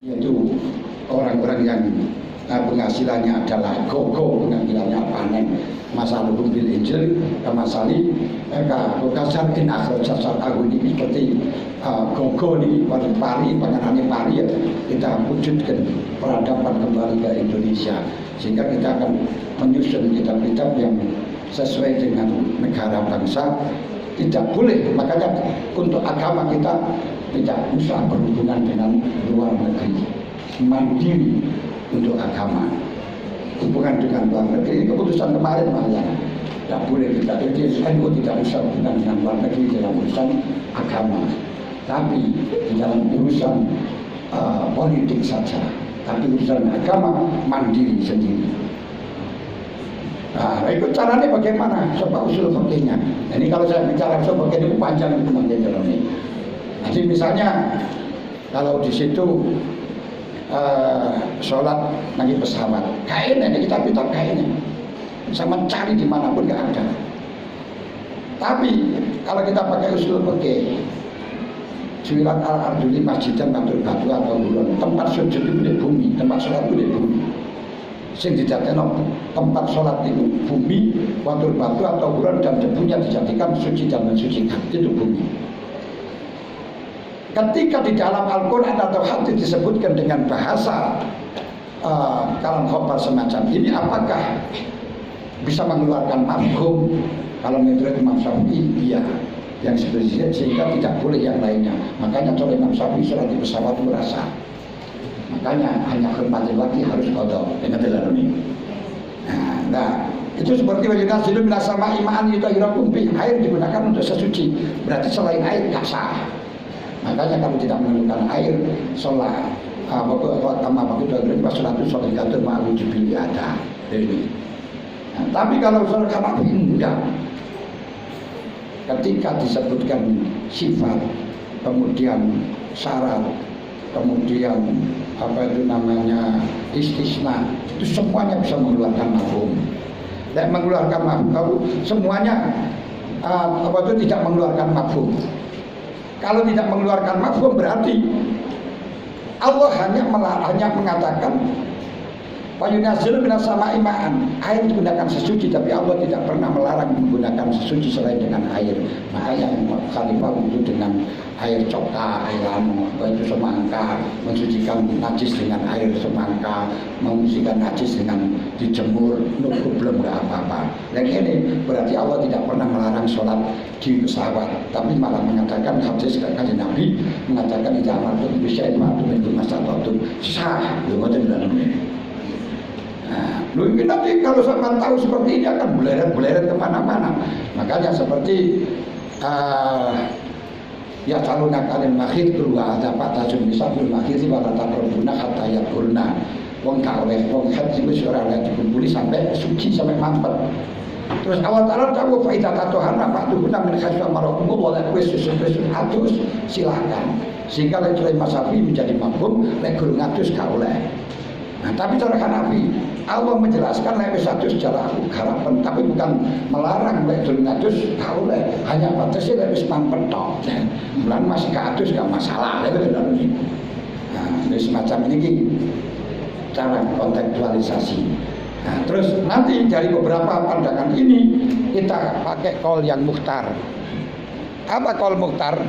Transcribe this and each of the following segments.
yaitu orang-orang yang penghasilannya adalah gogo, penghasilannya panen masa hukum bil injil kamasali kasar in akhir sasar agun ini seperti gogo ini pari panganannya pari ya, kita wujudkan peradaban kembali ke Indonesia sehingga kita akan menyusun kitab-kitab yang sesuai dengan negara bangsa. Tidak boleh, makanya untuk agama kita tidak usah berhubungan dengan luar negeri, mandiri untuk agama. Hubungan dengan luar negeri, keputusan kemarin malah tidak boleh kita, NU tidak usah hubungan dengan luar negeri dalam urusan agama, tapi di dalam urusan politik saja, tapi urusan agama mandiri sendiri. Nah, itu caranya bagaimana? Coba usul fakihnya. Ini kalau saya bicara usul fakih itu panjang itu ini. Jadi misalnya kalau di situ sholat lagi pesawat, kainnya kita kainnya, bisa mencari dimanapun nggak ada. Tapi kalau kita pakai usul fakih, juilat al-arduli masjidan matur batu atau bulan, tempat sujud itu di bumi, tempat sholat itu di bumi. Sing dijadikan tempat sholat itu bumi, watur batu atau bulan dan debunya dijadikan suci dan mensucikan, itu bumi. Ketika di dalam Al-Quran atau hadis disebutkan dengan bahasa kalam khobar semacam ini, apakah bisa mengeluarkan mafhum? Kalau menurut Imam Syafi'i, iya, yang sebenarnya sehingga tidak boleh yang lainnya. Makanya oleh Imam Syafi'i sholat di pesawat itu rasa. Makanya hanya hormati lagi harus kodok dengan dalam ini. Nah, itu seperti wajibnya silu bila sama imaan itu air digunakan untuk sesuci. Berarti selain air tak sah. Makanya kalau tidak menemukan air, sholat waktu itu sholat gatur ma'alu jibili ada ini. Nah, tapi kalau sholat Hanafi enggak. Ketika disebutkan sifat, kemudian syarat, kemudian apa itu namanya istisna, itu semuanya bisa mengeluarkan mafhum. Dan mengeluarkan mafhum semuanya apa itu tidak mengeluarkan mafhum. Kalau tidak mengeluarkan mafhum berarti Allah hanya mengatakan Wayunazzilu minas sama'i ma'an, air digunakan sesuci, tapi Allah tidak pernah melarang menggunakan sesuci selain dengan air. Makanya Khalifah itu dengan air coka, air anu, itu semangka, mensucikan najis dengan air semangka, mensucikan najis dengan dijemur, no problem, nggak apa-apa. Dan ini berarti Allah tidak pernah melarang sholat di pesawat, tapi malah mengatakan hadis kanjeng Nabi mengatakan di zaman itu bisa itu masa itu sah, betul betul. Nah, mungkin nanti kalau sama tahu seperti ini akan beleret kemana-mana. Makanya seperti ya calon akalin makhir keluar ada pak tajun misabul makhir si pada takrobuna kata ayat kurna wong kawe wong haji bersuara lagi dikumpuli sampai suci sampai mampet. Terus awal taala tahu faidah tatohana pak tuh guna menkhaswa marokumul wala kuesus atus silakan. Sehingga lecuri masafi menjadi mafhum legur ngatus kauleh. Nah, tapi cara Hanafi Allah menjelaskan lewat satu secara harapan, tapi bukan melarang lewat ngatus tahu leh, hanya batasnya lewat mampen tok. Bulan masih ke atus gak masalah lewat dalam ini. Nah, semacam ini cara kontekstualisasi. Nah, terus nanti dari beberapa pandangan ini kita pakai kaul yang mukhtar. Apa kaul mukhtar?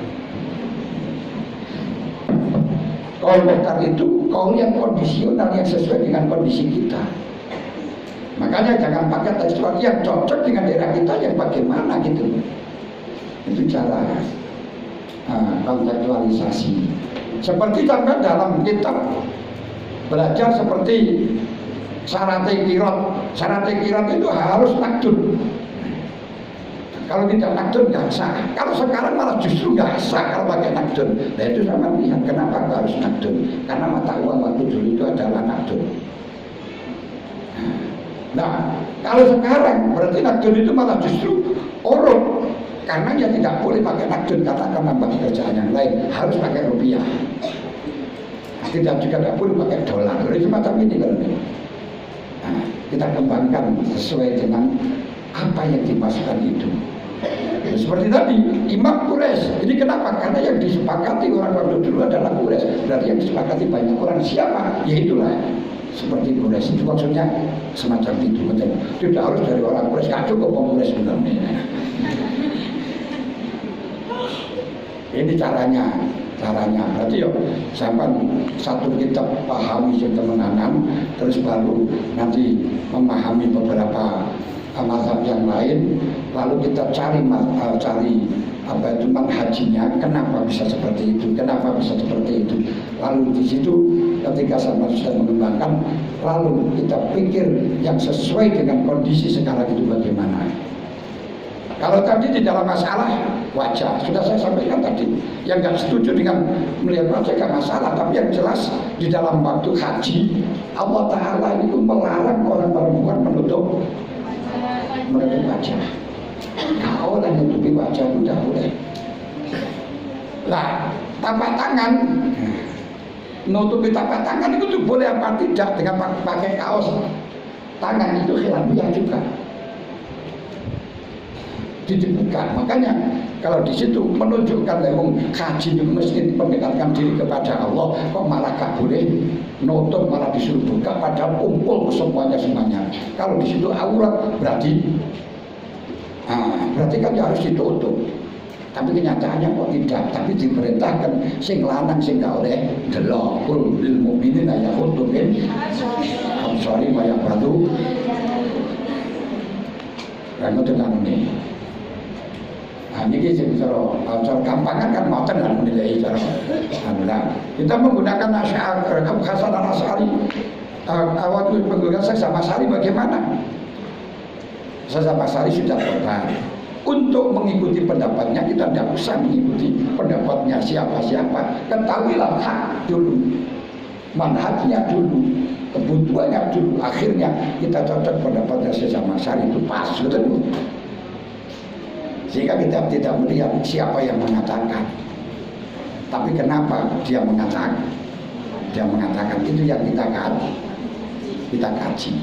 Kaul mukhtar itu kaul yang kondisional, yang sesuai dengan kondisi kita. Makanya jangan pakai tekstual yang cocok dengan daerah kita yang bagaimana gitu. Itu cara kontekstualisasi. Seperti sampai dalam kitab belajar seperti syarat-syarat kirat itu harus nakdun. Kalau tidak nakdun nggak sah. Kalau sekarang malah justru nggak sah kalau pakai nakdun. Nah itu sama lihat kenapa harus nakdun? Karena mata uang waktu dulu itu adalah nakdun. Nah kalau sekarang berarti nakdun itu malah justru orok. Karena dia tidak boleh pakai nakdun karena akan nambah pekerjaan yang lain. Harus pakai rupiah. Tidak juga tidak boleh pakai dolar. Jadi semacam ini kan. Nah, kita kembangkan sesuai dengan apa yang dimasukkan itu. Seperti tadi, Imam Quraisy. Ini kenapa? Karena yang disepakati orang waktu dulu adalah Quraisy. Berarti yang disepakati banyak orang. Siapa? Ya itulah. Seperti Quraisy. Itu maksudnya semacam itu. Tidak harus dari orang Quraisy. Gak cukup orang Quraisy sebenarnya. Ini caranya. Berarti sampai satu kitab pahami yang temenanan, terus baru nanti memahami beberapa mazhab yang lain, lalu kita cari apa itu manhajinya, kenapa bisa seperti itu, lalu di situ ketika sama sudah mengembangkan, lalu kita pikir yang sesuai dengan kondisi sekarang itu bagaimana. Kalau tadi di dalam masalah wajah, sudah saya sampaikan tadi, yang nggak setuju dengan melihat wajah nggak masalah, tapi yang jelas di dalam waktu haji, Allah Ta'ala itu melarang orang perempuan menutup wajah. Kalau orang menutupi wajah udah boleh. Lah, tapak tangan, menutupi tapak tangan itu tuh boleh apa tidak dengan pakai kaos tangan itu khilafiyah juga. Dibuka. Makanya kalau di situ menunjukkan lewung haji itu mesti mendekatkan diri kepada Allah, kok malah gak boleh nutup, malah disuruh buka, padahal kumpul semuanya. Kalau di situ aurat berarti kan harus ditutup. Tapi kenyataannya kok tidak. Tapi diperintahkan sing lanang sing gak oleh delok kul lil mukminina yaghuddu min absarihim wa yahfadzu. Kamu tenang nih. Ini cara gampangan kan mau tenang menilai cara. Kita menggunakan Hasan al-Asy'ari. Waktu menggunakan Hasan al-Asy'ari bagaimana? Hasan al-Asy'ari sudah tobat. Untuk mengikuti pendapatnya kita tidak usah mengikuti pendapatnya siapa-siapa. Ketahuilah hak dulu, manhajnya dulu, kebutuhannya dulu. Akhirnya kita cocok pendapatnya Hasan al-Asy'ari itu pas, betul. Sehingga kita tidak melihat siapa yang mengatakan, tapi kenapa dia mengatakan itu yang kita kaji.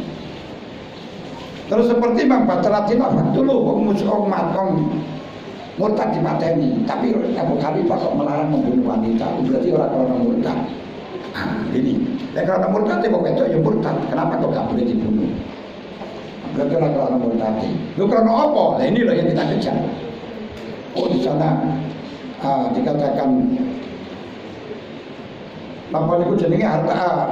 Terus seperti Imam Batratin dulu umat murtad dipateni, tapi Abu Hanifah kok melarang membunuh wanita, berarti orang murtad. Ini, karena murtad itu yang murtad, kenapa kok gak boleh dibunuh? Berarti orang murtad. Lu karena apa? Nah ini loh yang kita kejar. Di sana dikatakan apa itu jenenge harta.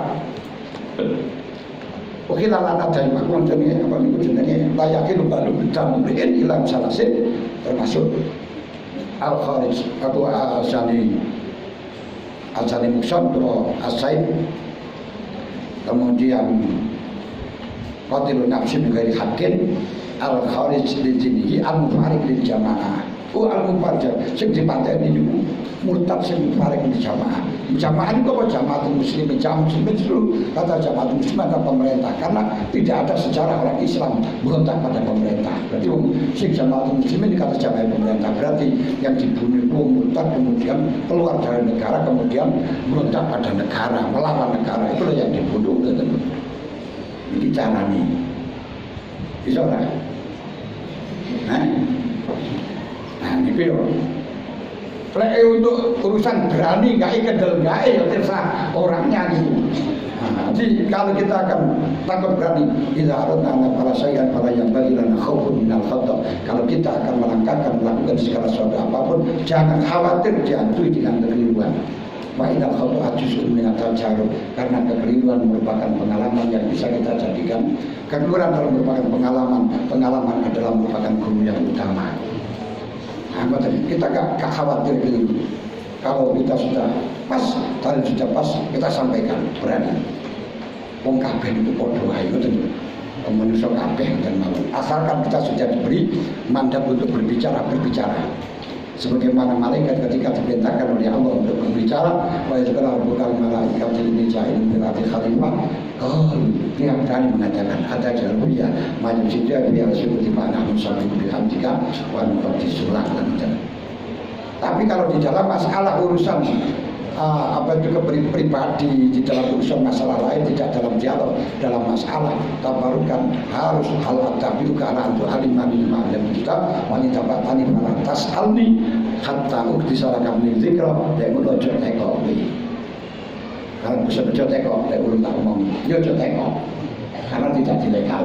Oke lah ada yang makon jenenge apa itu jenenge layakin balu bidang mungkin hilang salasin termasuk al-kharij atau asani muksan atau asaib, kemudian qatilun nafsi bi ghairi haqqin al-kharij li dinihi al-mufariq lil jamaah. Al-mufarjah sing dipateni niku murtad sing mufarik di jamaah. Jamaah itu apa? Jamaah muslimin. Jamaah muslimin itu kata jamaah muslimin kata pemerintah, karena tidak ada sejarah orang Islam berontak pada pemerintah. Berarti sing jamaah muslimin kata jamaah pemerintah. Berarti yang dibunuh itu murtad kemudian keluar dari negara, kemudian berontak pada negara, melawan negara, itulah yang dibunuh. Ini cara nih. Bisa ora? Nah, ini untuk urusan berani nggak kedel nggak ya terserah orangnya gitu. Jadi kalau kita akan takut berani, kita harus para sayyan para yang bagian khaufun minal khata. Kalau kita akan melakukan segala sesuatu apapun, jangan khawatir dihantui dengan kekeliruan. Wa inal khata juz'un min at-tajarrub, karena kekeliruan merupakan pengalaman yang bisa kita jadikan. Kekeliruan adalah merupakan pengalaman adalah merupakan guru yang utama. Kita gak khawatir keliru. Kalau kita sudah pas, tadi sudah pas, kita sampaikan berani. Wong kabeh itu padha wae ngoten. Manusia kabeh dan mau. Asalkan kita sudah diberi mandat untuk berbicara. Sebagaimana malaikat ketika diperintahkan oleh Allah untuk berbicara, wa yaqulu bukan malaikat ini jahil berarti khalifah. Dia berani mengatakan ada jalur ya, maju tidak biar seperti mana sampai bihamdika wa nuqaddisulah. Tapi kalau di dalam masalah urusan apa itu pribadi di dalam urusan masalah lain, tidak dalam dialog, dalam masalah tabarukan harus hal adabi karena untuk alimani ma'alim kita wanita batani maratas alni hatta uktisarakan min zikra dan menuju tekowi. Kalau bisa menuju teko, dan ulun tak ngomong menuju teko karena tidak dilegal.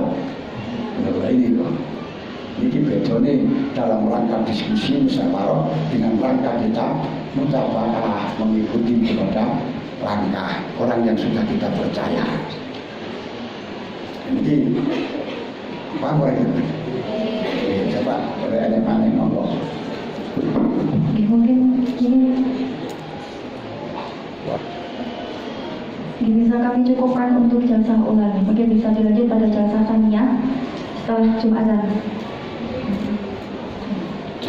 Ini loh. Ini bedanya dalam rangka diskusi musyawarah dengan rangka kita mutabakah mengikuti kepada langkah orang yang sudah kita percaya. Ini paham orang itu? Coba boleh ada mana ngomong? Mungkin bisa kami cukupkan untuk jalsah ulang. Mungkin bisa dilanjut pada jalsah tania setelah Jumatan.